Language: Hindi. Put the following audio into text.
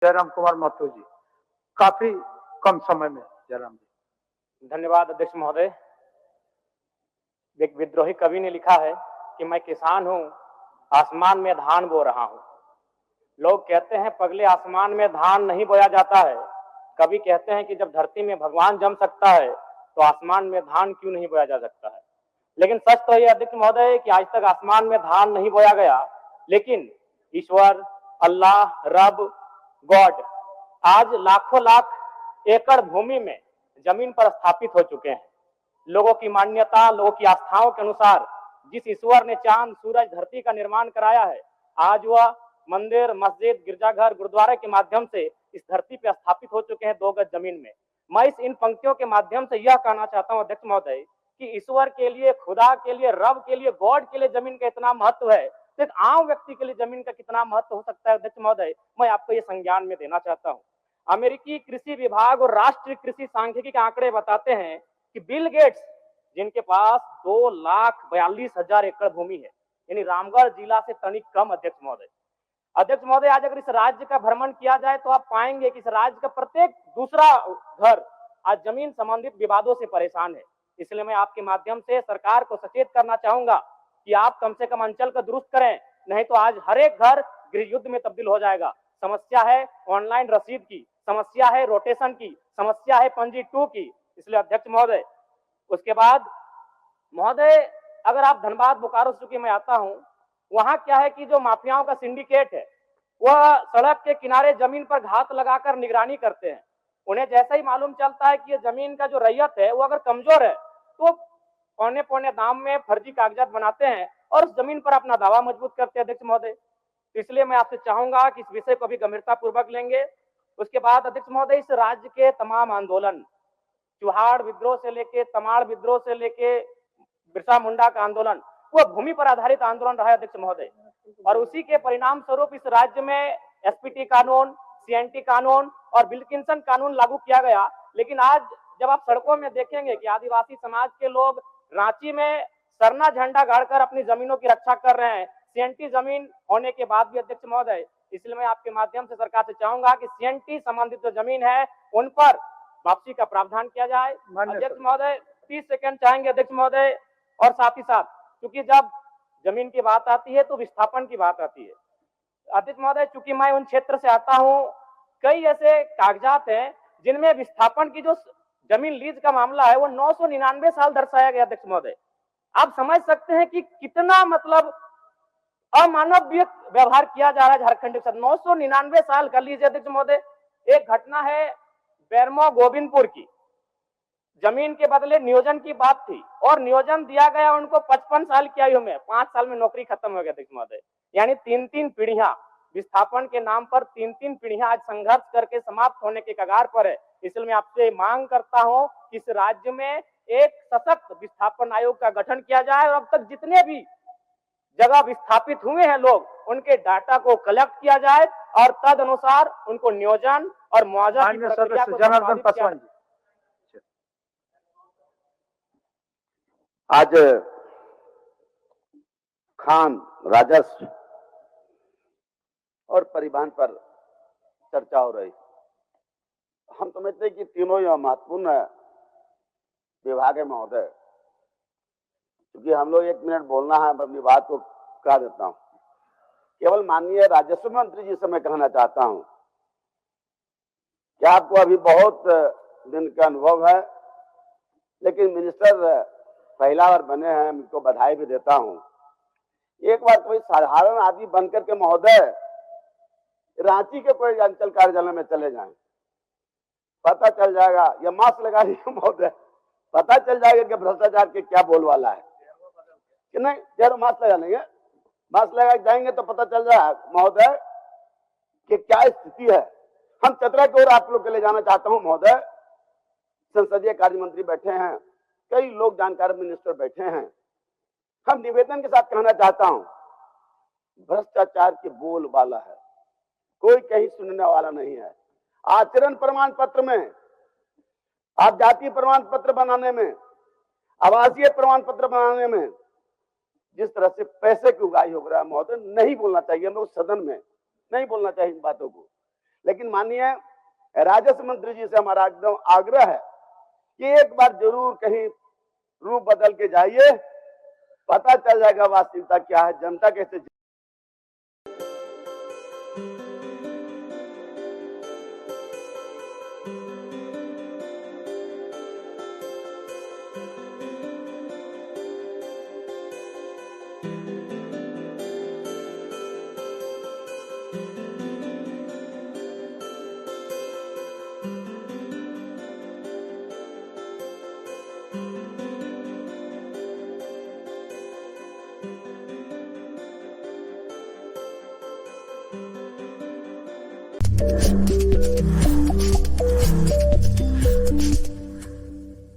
जयराम कुमार महतो जी, काफी कम समय में। जयराम जी, धन्यवाद अध्यक्ष महोदय। एक विद्रोही कवि ने लिखा है कि मैं किसान हूं, आसमान में धान बो रहा हूं। लोग कहते हैं पगले आसमान में धान नहीं बोया जाता है। कवि कहते हैं कि जब धरती में भगवान जम सकता है तो आसमान में धान क्यों नहीं बोया जा सकता है। लेकिन सच तो यह अध्यक्ष महोदय कि आज तक आसमान में धान नहीं बोया गया, लेकिन ईश्वर, अल्लाह, रब, गॉड आज लाखों लाख एकड़ भूमि में जमीन पर स्थापित हो चुके हैं। लोगों की मान्यता, लोगों की आस्थाओं के अनुसार जिस ईश्वर ने चांद, सूरज, धरती का निर्माण कराया है, आज वह मंदिर, मस्जिद, गिरजाघर, गुरुद्वारे के माध्यम से इस धरती पर स्थापित हो चुके हैं 2 गज जमीन में। मैं इन पंक्तियों के माध्यम से यह कहना चाहता हूं अध्यक्ष महोदय कि ईश्वर के लिए, खुदा के लिए, रब के लिए, गॉड के लिए जमीन का इतना महत्व है, तो एक आम व्यक्ति के लिए जमीन का कितना महत्व हो सकता है अध्यक्ष महोदय, मैं आपको ये संज्ञान में देना चाहता हूँ। अमेरिकी कृषि विभाग और राष्ट्रीय कृषि सांख्यिकी के आंकड़े बताते हैं कि बिल गेट्स, जिनके पास 2,42,000 एकड़ भूमि है, यानी रामगढ़ जिला से तनिक कम अध्यक्ष महोदय। अध्यक्ष महोदय, आज अगर इस राज्य का भ्रमण किया जाए तो आप पाएंगे कि इस राज्य का प्रत्येक दूसरा घर आज जमीन संबंधित विवादों से परेशान है। इसलिए मैं आपके माध्यम से सरकार को सचेत करना चाहूंगा कि आप कम से कम अंचल का दुरुस्त करें, नहीं तो आज हर एक घर गृह युद्ध में तब्दील हो जाएगा। समस्या है ऑनलाइन रसीद की, समस्या है रोटेशन की, समस्या है पंजी 2 की। इसलिए अध्यक्ष महोदय, उसके बाद महोदय, अगर आप धनबाद बोकारो चूंकि मैं आता हूं, वहां क्या है कि जो माफियाओं का सिंडिकेट है वह सड़क के किनारे जमीन पर घात लगाकर निगरानी करते हैं। उन्हें जैसा ही मालूम चलता है कि ये जमीन का जो रैयत है वो अगर कमजोर है तो पौने पौने दाम में फर्जी कागजात बनाते हैं और उस जमीन पर अपना दावा मजबूत करते हैं अध्यक्ष महोदय। इसलिए मैं आपसे चाहूंगा कि इस विषय को भी गंभीरता पूर्वक लेंगे। उसके बाद अध्यक्ष महोदय, इस राज्य के तमाम आंदोलन, चुहाड़ विद्रोह से लेके, तमाड़ विद्रोह से लेके बिरसा मुंडा का आंदोलन, वो भूमि पर आधारित आंदोलन रहा है अध्यक्ष महोदय, और उसी के परिणाम स्वरूप इस राज्य में एसपीटी कानून, सीएनटी कानून और विल्किंसन कानून लागू किया गया। लेकिन आज जब आप सड़कों में देखेंगे कि आदिवासी समाज के लोग रांची में सरना झंडा गाड़कर अपनी जमीनों की रक्षा कर रहे हैं, सीएनटी जमीन होने के बाद भी अध्यक्ष महोदय। इसलिए मैं आपके माध्यम से सरकार से चाहूंगा कि सीएनटी संबंधित जो जमीन है उन पर वापसी का प्रावधान किया जाए। अध्यक्ष महोदय, 30 सेकंड चाहेंगे अध्यक्ष महोदय। और साथ ही साथ, क्योंकि जब जमीन की बात आती है तो विस्थापन की बात आती है अध्यक्ष महोदय, चूंकि मैं उन क्षेत्र से आता हूं, कई ऐसे कागजात हैं जिनमें विस्थापन की जो जमीन लीज का मामला है वो 999 साल दर्शाया गया अध्यक्ष महोदय। आप समझ सकते हैं कि कितना मतलब अमानवीय व्यवहार किया जा रहा है झारखंड के साथ। 999 साल कर लीजिए अध्यक्ष महोदय। एक घटना है बेरमो गोविंदपुर की, जमीन के बदले नियोजन की बात थी और नियोजन दिया गया उनको 55 साल की आयु में, 5 साल में नौकरी खत्म हो गया अध्यक्ष महोदय। यानी 3-3 पीढ़ियां विस्थापन के नाम पर 3-3 पीढ़ियां आज संघर्ष करके समाप्त होने के कगार पर है। इसलिए मैं आपसे मांग करता हूं कि इस राज्य में एक सशक्त विस्थापन आयोग का गठन किया जाए और अब तक जितने भी जगह विस्थापित हुए हैं लोग, उनके डाटा को कलेक्ट किया जाए और तद अनुसार उनको नियोजन और मुआवजा की प्रक्रिया को जनार्दन पासवान जी। आज खान, राजस्व और परिवहन पर चर्चा हो रही। हम समझते हैं कि तीनों यह महत्वपूर्ण विभाग है महोदय। क्योंकि हम लोग 1 मिनट बोलना है, अपनी बात को कह देता हूं। केवल माननीय राजस्व मंत्री जी से मैं कहना चाहता हूं कि आपको अभी बहुत दिन का अनुभव है, लेकिन मिनिस्टर पहला बार बने हैं, उनको बधाई भी देता हूं। एक बार कोई साधारण आदमी बनकर के महोदय रांची के कोई अंचल कार्यालय में चले जाएं, पता चल जाएगा, या मास्क लगा लीजिए महोदय, पता चल जाएगा कि भ्रष्टाचार के क्या बोलवाला है कि नहीं। यार मास्क लगा लेंगे, मास्क लगा जाएंगे तो पता चल जाए महोदय कि क्या स्थिति है। हम चतरा की ओर आप लोग के लिए जाना चाहता हूं महोदय। संसदीय कार्य मंत्री बैठे हैं, कई लोग जानकार मिनिस्टर बैठे हैं। हम निवेदन के साथ कहना चाहता हूं, भ्रष्टाचार की बोलबाला है, कोई कहीं सुनने वाला नहीं है। आचरण प्रमाण पत्र में, आप जाति प्रमाण पत्र बनाने में, आवासीय प्रमाण पत्र बनाने में जिस तरह से पैसे की उगाही हो रहा है महोदय, नहीं बोलना चाहिए। हम लोग सदन में नहीं बोलना चाहिए इन बातों को। लेकिन माननीय राजस्व मंत्री जी से हमारा एकदम आग्रह है कि एक बार जरूर कहीं रूप बदल के जाइए, पता चल जाएगा वास्तविकता क्या है, जनता कैसे। you